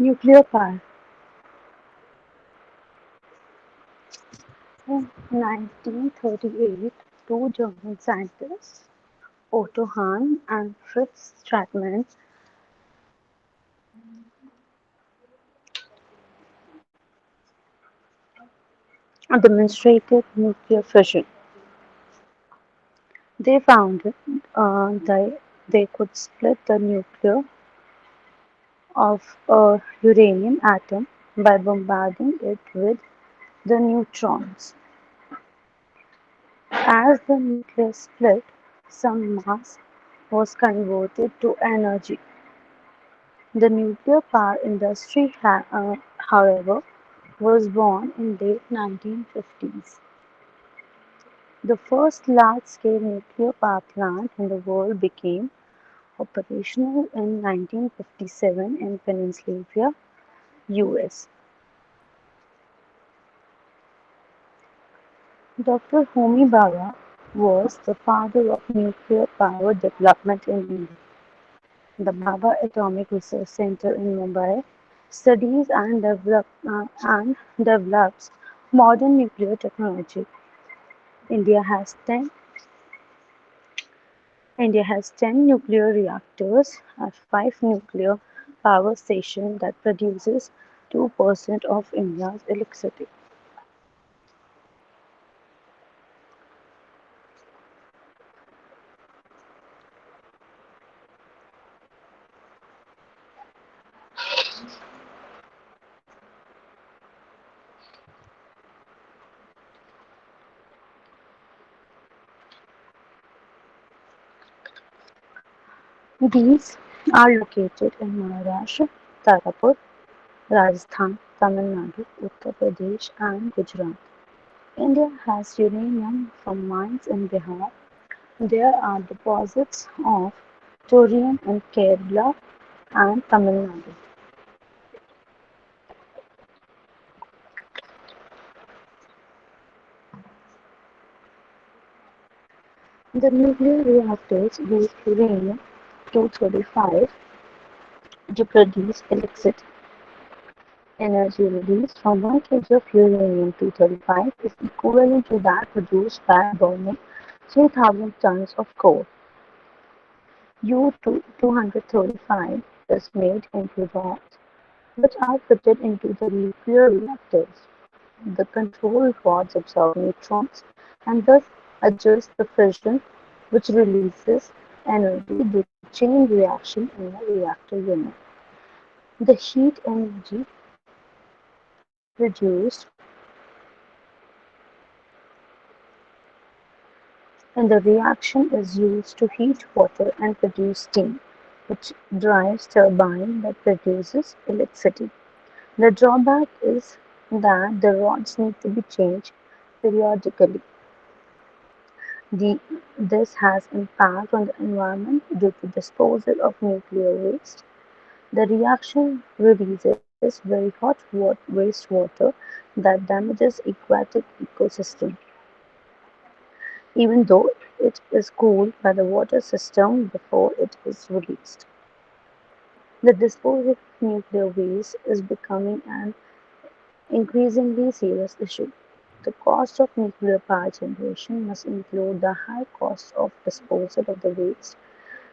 Nuclear power. In 1938, two German scientists, Otto Hahn and Fritz Strassmann, demonstrated nuclear fission. They found that they could split the nucleus of a uranium atom by bombarding it with the neutrons. As the nucleus split, some mass was converted to energy. The nuclear power industry, however, was born in late 1950s. The first large-scale nuclear power plant in the world became operational in 1957 in Pennsylvania, US. Dr. Homi Bhabha was the father of nuclear power development in India. The Bhabha Atomic Research Center in Mumbai studies and develops modern nuclear technology. India has 10 India has 10 nuclear reactors at 5 nuclear power stations that produces 2% of India's electricity. These are located in Maharashtra, Tarapur, Rajasthan, Tamil Nadu, Uttar Pradesh and Gujarat. India has uranium from mines in Bihar. There are deposits of thorium in Kerala and Tamil Nadu. The nuclear reactors use uranium-235 to produce electricity. Energy released from 1 kg of uranium-235 is equivalent to that produced by burning 3,000 tons of coal. U-235 is made into rods which are fitted into the nuclear reactors. The control rods absorb neutrons and thus adjust the fission which releases energy due to chain reaction in the reactor unit. The heat energy produced in the reaction is used to heat water and produce steam, which drives turbine that produces electricity. The drawback is that the rods need to be changed periodically. The, this has impact on the environment due to disposal of nuclear waste. The reaction releases very hot wastewater that damages aquatic ecosystem, even though it is cooled by the water system before it is released. The disposal of nuclear waste is becoming an increasingly serious issue. The cost of nuclear power generation must include the high cost of disposal of the waste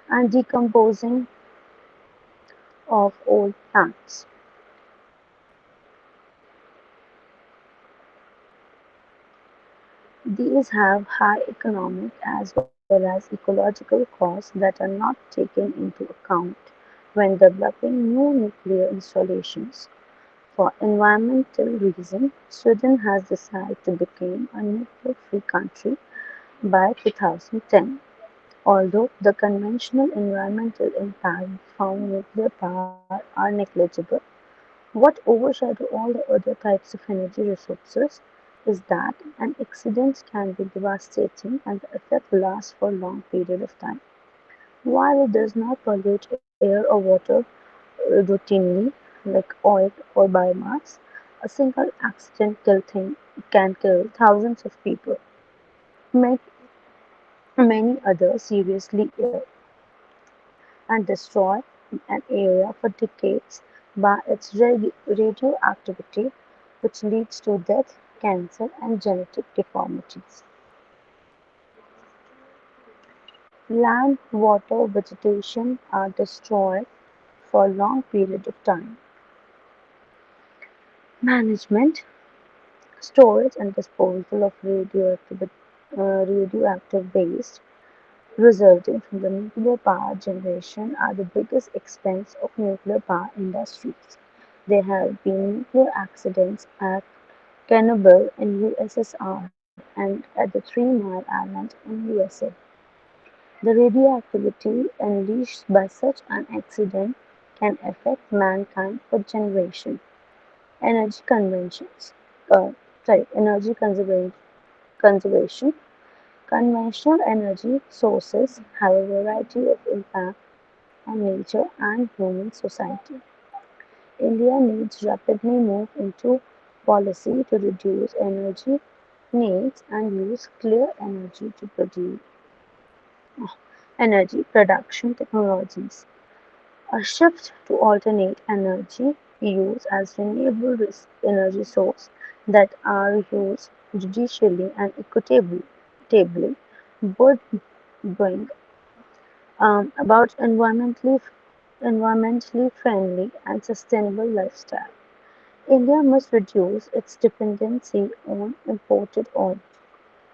and decomposing of old plants. These have high economic as well as ecological costs that are not taken into account when developing new nuclear installations. For environmental reasons, Sweden has decided to become a nuclear-free country by 2010. Although the conventional environmental impact from nuclear power are negligible, what overshadows all the other types of energy resources is that an accident can be devastating and the effect lasts for a long period of time. While it does not pollute air or water routinely, like oil or biomass, a single accident can kill thousands of people, make many others seriously ill, and destroy an area for decades by its radioactivity, which leads to death, cancer, and genetic deformities. Land, water, vegetation are destroyed for a long period of time. Management, storage, and disposal of radioactive waste resulting from the nuclear power generation are the biggest expense of nuclear power industries. There have been nuclear accidents at Chernobyl in USSR and at the Three Mile Island in USA. The radioactivity unleashed by such an accident can affect mankind for generations. Energy conventions, uh, energy conservation. Conventional energy sources have a variety of impact on nature and human society. India needs rapidly move into policy to reduce energy needs and use clear energy to produce energy production technologies. A shift to alternate energy use as renewable energy source that are used judicially and equitably would bring about environmentally friendly and sustainable lifestyle. India must reduce its dependency on imported oil.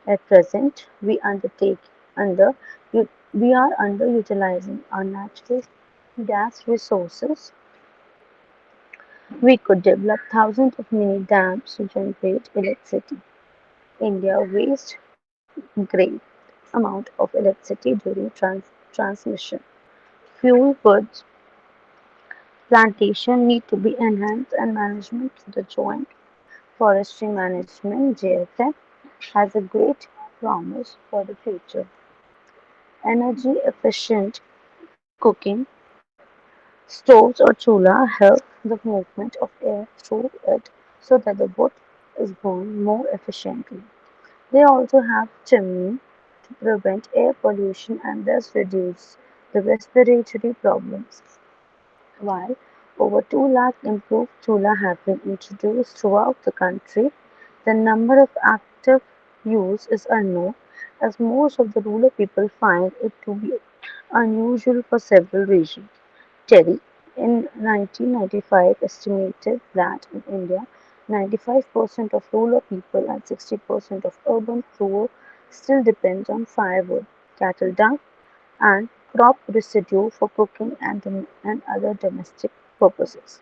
At present, under we are underutilizing our natural gas resources. We could develop thousands of mini dams to generate electricity. India wastes great amount of electricity during transmission. Fuel woods plantation need to be enhanced and management through the Joint Forestry Management (JFM) has a great promise for the future. Energy efficient cooking stoves or chula help the movement of air through it so that the wood is burned more efficiently. They also have chimney to prevent air pollution and thus reduce the respiratory problems. While over 2 lakh improved chula have been introduced throughout the country, the number of active use is unknown as most of the rural people find it to be unusual for several reasons. Terry in 1995 estimated that in India 95% of rural people and 60% of urban poor still depend on firewood, cattle dung, and crop residue for cooking and other domestic purposes.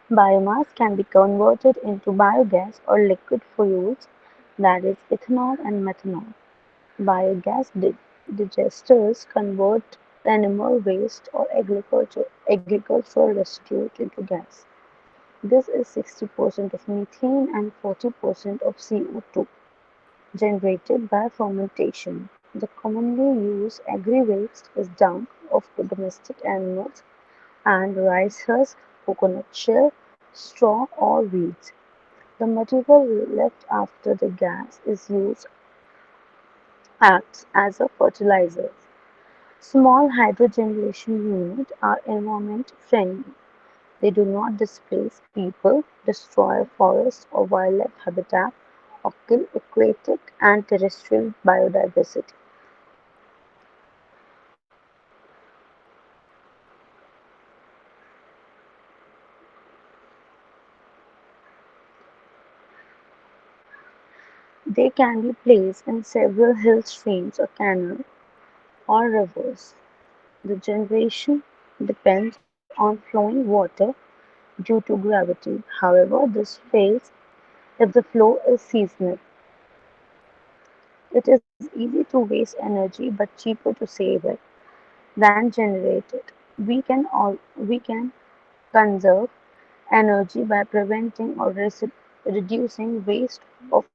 Biomass can be converted into biogas or liquid fuels, that is, ethanol and methanol. Biogas digesters convert animal waste or agricultural residue into gas. This is 60% of methane and 40% of CO2 generated by fermentation. The commonly used agri-waste is dung of domestic animals and rice husk, coconut shell, straw or weeds. The material left after the gas is used acts as a fertilizer. Small hydrogeneration units are environment friendly. They do not displace people, destroy forest or wildlife habitat, or kill aquatic and terrestrial biodiversity. They can be placed in several hill streams or canals or rivers. The generation depends on flowing water due to gravity. However, this fails if the flow is seasonal. It is easy to waste energy but cheaper to save it than generate it. We can conserve energy by preventing or reducing waste of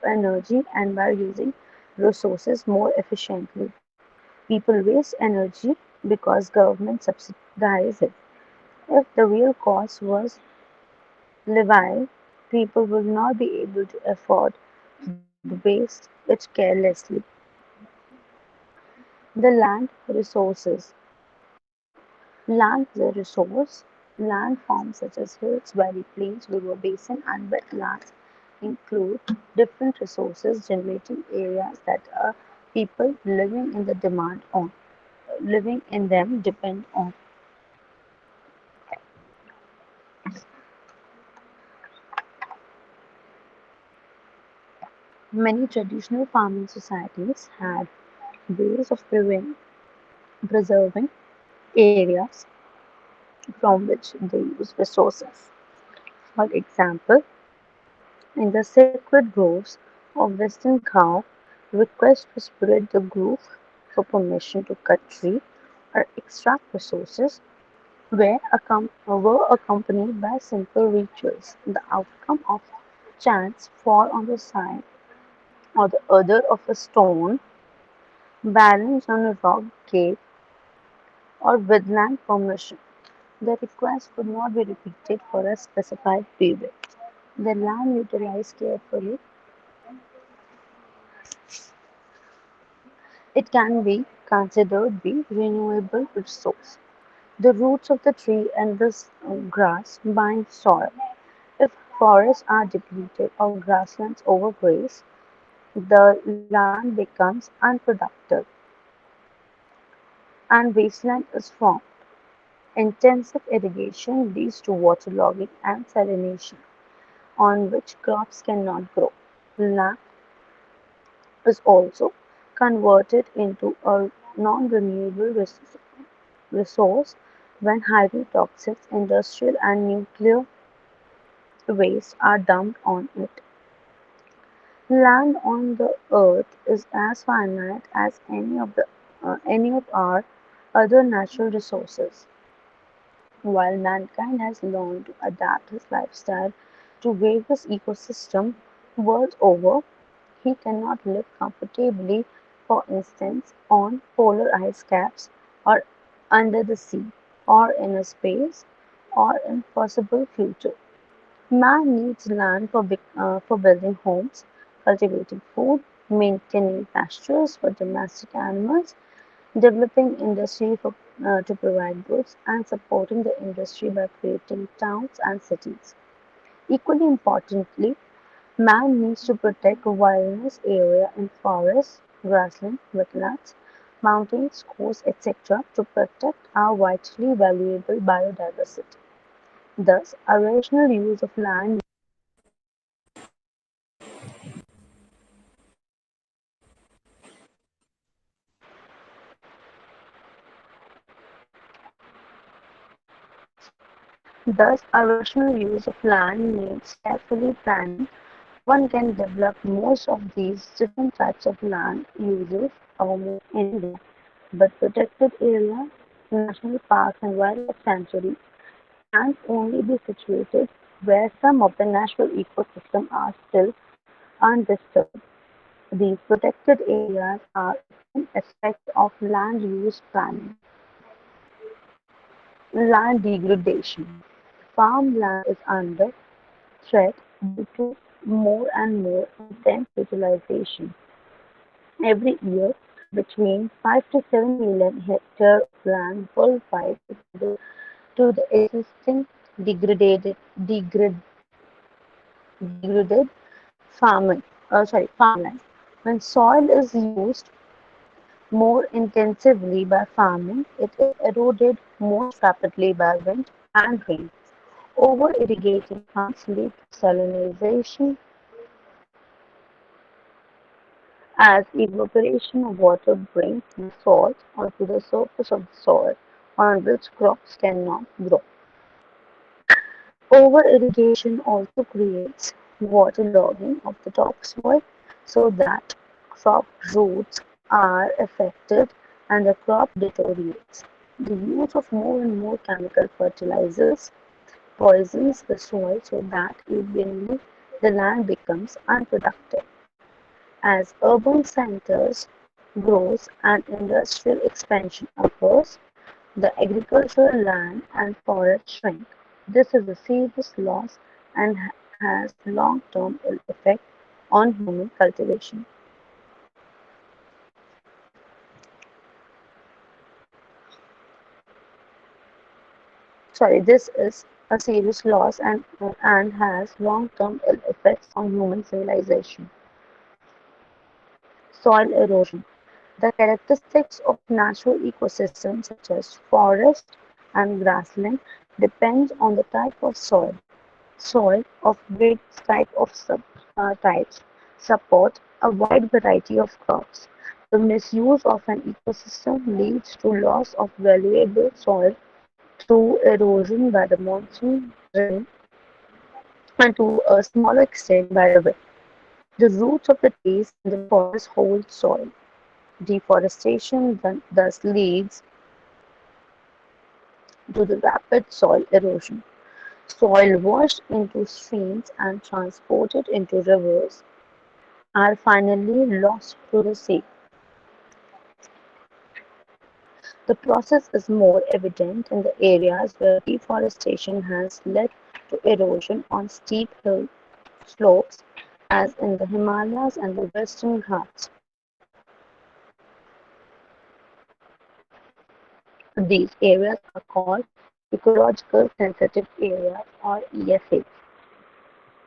energy and by using resources more efficiently. People waste energy because government subsidize it. If the real cost was levied, people would not be able to afford to waste it carelessly. The land resources. Land is a resource. Land forms such as hills, valley plains, river basin, and wetlands include different resources generating areas that are people living in them depend on. Many traditional farming societies had ways of preserving areas from which they use resources. For example, in the sacred groves of Western Ghats, requests to spirit the grove for permission to cut tree or extract resources were accompanied by simple rituals. The outcome of chants fall on the side or the other of a stone balanced on a rock gave or with land permission. The request could not be repeated for a specified period. The land utilized carefully, it can be considered be renewable resource. The roots of the tree and the grass bind soil. If forests are depleted or grasslands overgrazed, the land becomes unproductive and wasteland is formed. Intensive irrigation leads to waterlogging and salination, on which crops cannot grow. Land is also converted into a non-renewable resource when highly toxic industrial and nuclear waste are dumped on it. Land on the earth is as finite as any of our other natural resources. While mankind has learned to adapt his lifestyle to various ecosystems world over, he cannot live comfortably, for instance, on polar ice caps or under the sea or in a space or impossible future. Man needs land for building homes, cultivating food, maintaining pastures for domestic animals, developing industry to provide goods, and supporting the industry by creating towns and cities. Equally importantly, man needs to protect wilderness area in forests, grassland, wetlands, mountains, coasts, etc. to protect our vitally valuable biodiversity. Thus, a rational use of land Thus, a rational use of land needs carefully planning. One can develop most of these different types of land uses in India, but protected areas, national parks and wildlife sanctuaries can only be situated where some of the natural ecosystems are still undisturbed. These protected areas are a key aspect of land use planning. Land degradation. Farmland is under threat due to more and more intense utilization. Every year, between 5 to 7 million hectares of land worldwide is added to the existing degraded, degrad, degraded farmland. When soil is used more intensively by farming, it is eroded most rapidly by wind and rain. Over-irrigating farms lead to salinization as evaporation of water brings the salt onto the surface of the soil on which crops cannot grow. Over-irrigation also creates waterlogging of the topsoil so that crop roots are affected and the crop deteriorates. The use of more and more chemical fertilizers poisons the soil so that eventually the land becomes unproductive. As urban centers grows and industrial expansion occurs, the agricultural land and forests shrink. This is a serious loss and has long-term ill effect on human cultivation. This is a serious loss and has long-term ill effects on human civilization. Soil erosion. The characteristics of natural ecosystems such as forest and grassland depends on the type of soil. Soil of various types support a wide variety of crops. The misuse of an ecosystem leads to loss of valuable soil through erosion by the monsoon rain and to a smaller extent by the wind. The roots of the trees in the forest hold soil. Deforestation thus leads to the rapid soil erosion. Soil washed into streams and transported into rivers are finally lost to the sea. The process is more evident in the areas where deforestation has led to erosion on steep hill slopes, as in the Himalayas and the Western Ghats. These areas are called ecological sensitive areas or ESAs.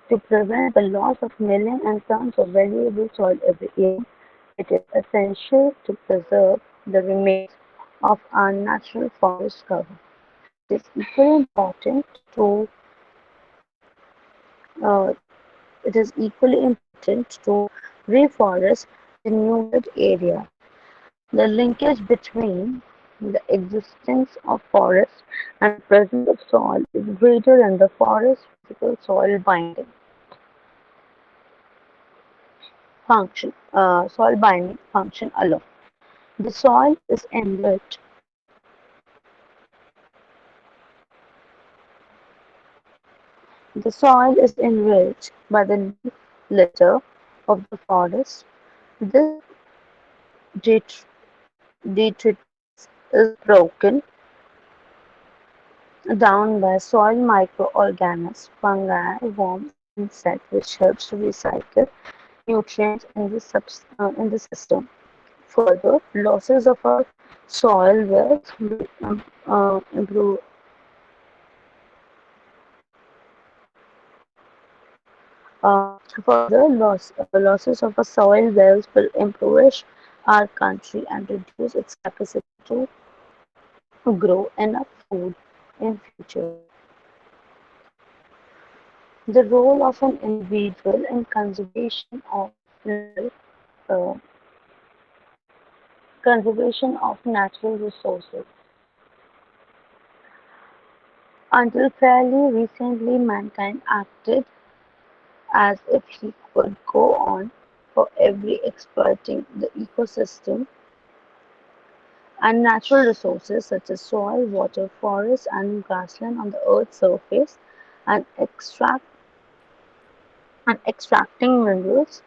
To prevent the loss of millions and tons of valuable soil every year, it is essential to preserve the remains of our natural forest cover. It is equally important to uh, reforest denuded areas. The linkage between the existence of forest and the presence of soil is greater than the forest's physical soil binding function alone. The soil is enriched. The soil is enriched by the leaf litter of the forest. This det- detritus is broken down by soil microorganisms, fungi, worms, and insects, which helps to recycle nutrients in the system. Further, losses of our soil wealth will improve. Losses of our soil wealth will impoverish our country and reduce its capacity to grow enough food in future. The role of an individual in uh, conservation of natural resources. Until fairly recently, mankind acted as if he could go on forever exploiting the ecosystem and natural resources such as soil, water, forests, and grassland on the Earth's surface and extracting minerals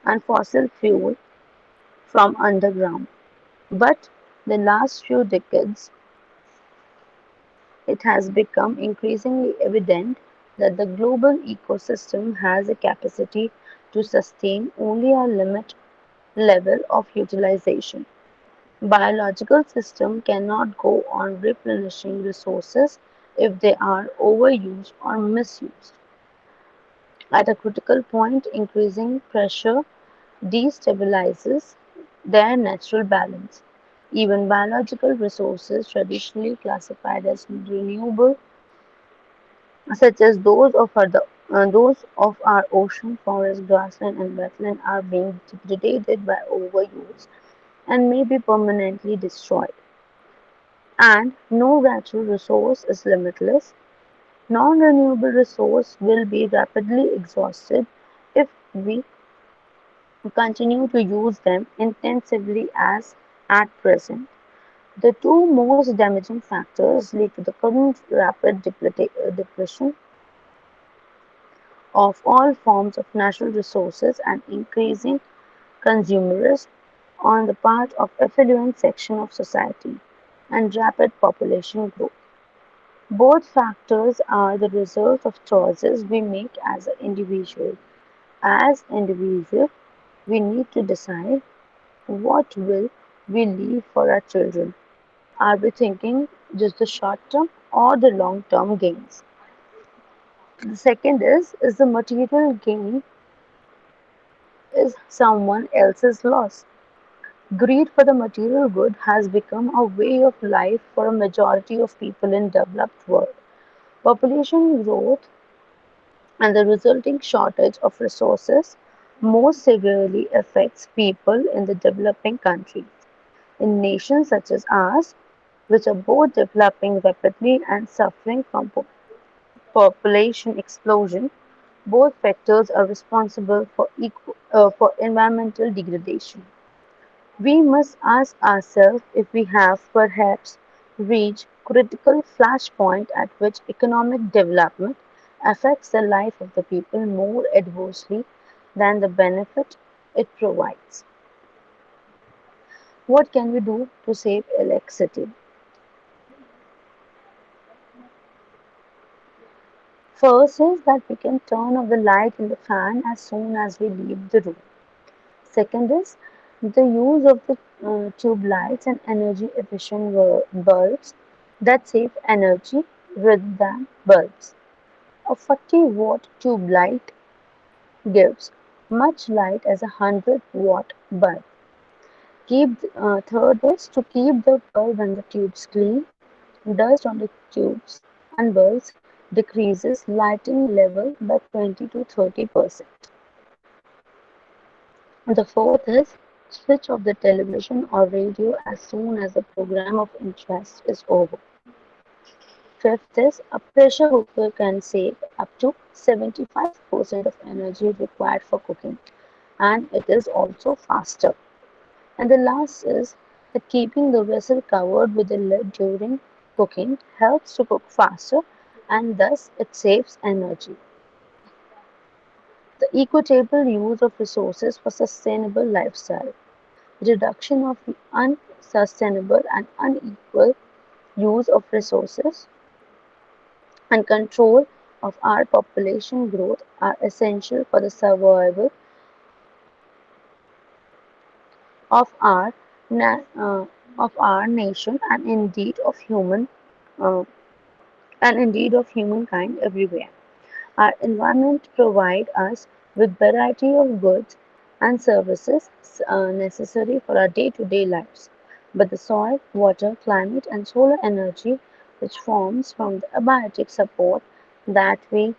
and fossil fuel from underground. But the last few decades, it has become increasingly evident that the global ecosystem has a capacity to sustain only a limit level of utilization. Biological systems cannot go on replenishing resources if they are overused or misused. At a critical point, increasing pressure destabilizes their natural balance. Even biological resources traditionally classified as renewable, such as those of our ocean, forest, grassland, and wetland, are being degraded by overuse and may be permanently destroyed. And no natural resource is limitless. Non-renewable resources will be rapidly exhausted if we continue to use them intensively as at present. The two most damaging factors lead to the current rapid depletion of all forms of natural resources and increasing consumerism on the part of affluent section of society and rapid population growth. Both factors are the result of choices we make as an individual. As individuals, we need to decide what will we leave for our children. Are we thinking just the short term or the long-term gains. The second is the material gain is someone else's loss. Greed for the material good has become a way of life for a majority of people in developed world. Population growth and the resulting shortage of resources most severely affects people in the developing countries. In nations such as ours, which are both developing rapidly and suffering from population explosion, both factors are responsible for environmental degradation. We must ask ourselves if we have perhaps reached critical flashpoint at which economic development affects the life of the people more adversely than the benefit it provides. What can we do to save electricity? First is that we can turn off the light in the fan as soon as we leave the room. Second is the use of the tube lights and energy efficient bulbs that save energy rather than bulbs. A 40-watt tube light gives much light as a 100-watt bulb. Third is to keep the bulb and the tubes clean. Dust on the tubes and bulbs decreases lighting level by 20 to 30%. The fourth is switch off the television or radio as soon as the program of interest is over. Fifth is a pressure cooker can save up to 75% of energy required for cooking, and it is also faster. And the last is that keeping the vessel covered with a lid during cooking helps to cook faster and thus it saves energy. The equitable use of resources for sustainable lifestyle. Reduction of unsustainable and unequal use of resources and control of our population growth are essential for the survival of our na- uh, of our nation uh, and indeed of humankind everywhere. Our environment provides us with variety of goods and services necessary for our day-to-day lives. But the soil, water, climate, and solar energy, which forms from the abiotic support that we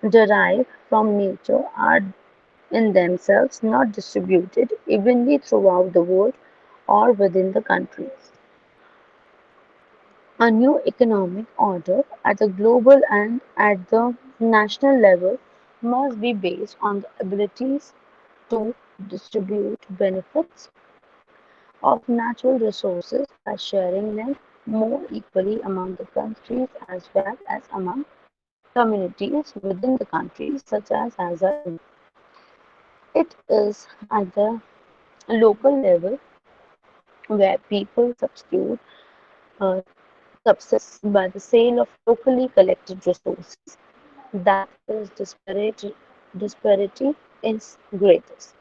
derive from nature, are in themselves not distributed evenly throughout the world or within the countries. A new economic order at the global and at the national level must be based on the abilities to distribute benefits of natural resources by sharing them more equally among the countries as well as among communities within the countries such as our India. It is at the local level where people uh, subsist by the sale of locally collected resources that is disparity is greatest.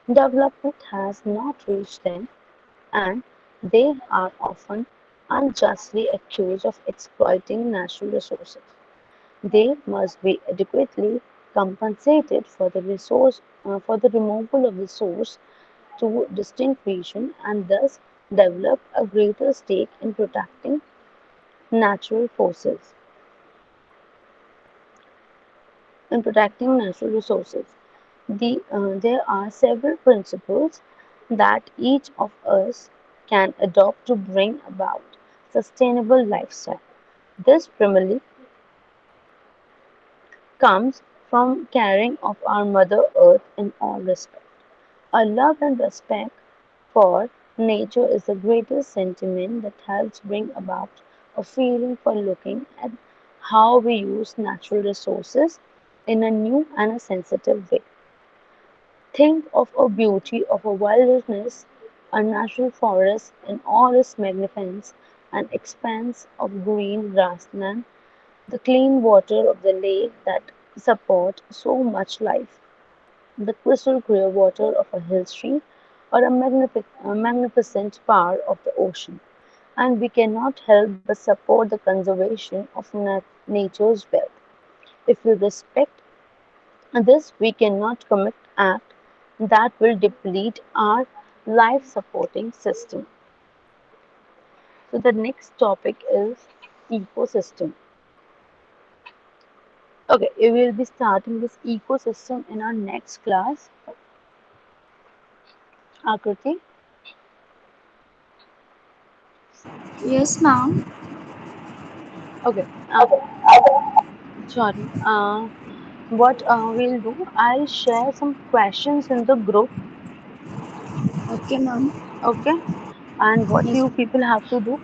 Development has not reached them, and they are often unjustly accused of exploiting natural resources. They must be adequately compensated for the removal of the source to distinct region and thus develop a greater stake natural forces, in protecting natural resources. There are several principles that each of us can adopt to bring about sustainable lifestyle. This primarily comes from caring of our Mother Earth in all respects. A love and respect for nature is the greatest sentiment that helps bring about a feeling for looking at how we use natural resources in a new and a sensitive way. Think of a beauty of a wilderness, a natural forest in all its magnificence, an expanse of green grassland, the clean water of the lake that support so much life, the crystal clear water of a hill stream, or a magnificent power of the ocean. and we cannot help but support the conservation of nature's wealth. If we respect this, we cannot commit act that will deplete our life supporting system. So the next topic is ecosystem. Okay, we will be starting this ecosystem in our next class. Akriti. Yes, ma'am. Okay. Sorry. What we'll do, I'll share some questions in the group. Okay, ma'am. Okay. And what Yes, you ma'am. people have to do,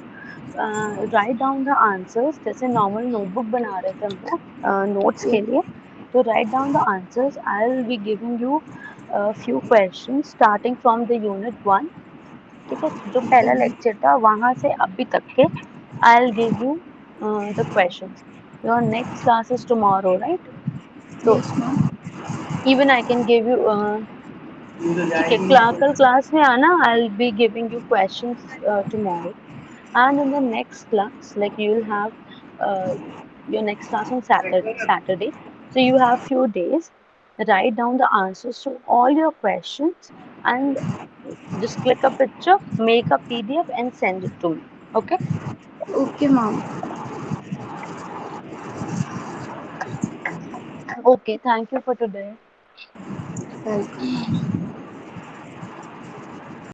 write down the answers जैसे normal notebook बना रहे थे हम लोग notes के Yes, लिए तो write down the answers I will be giving you few question starting from the unit one ठीक है जो okay, पहला ma'am. लेक्चर था वहां से अभी तक के I will give you the questions your next class is tomorrow right तो Yes, ma'am. Even I can give you ठीक है कल क्लास में आना I will be giving you questions tomorrow and in the next class like you will have your next class on Saturday so you have few days write down the answers to all your questions and just click a picture make a PDF and send it to me okay Okay, ma'am. okay thank you for today Welcome.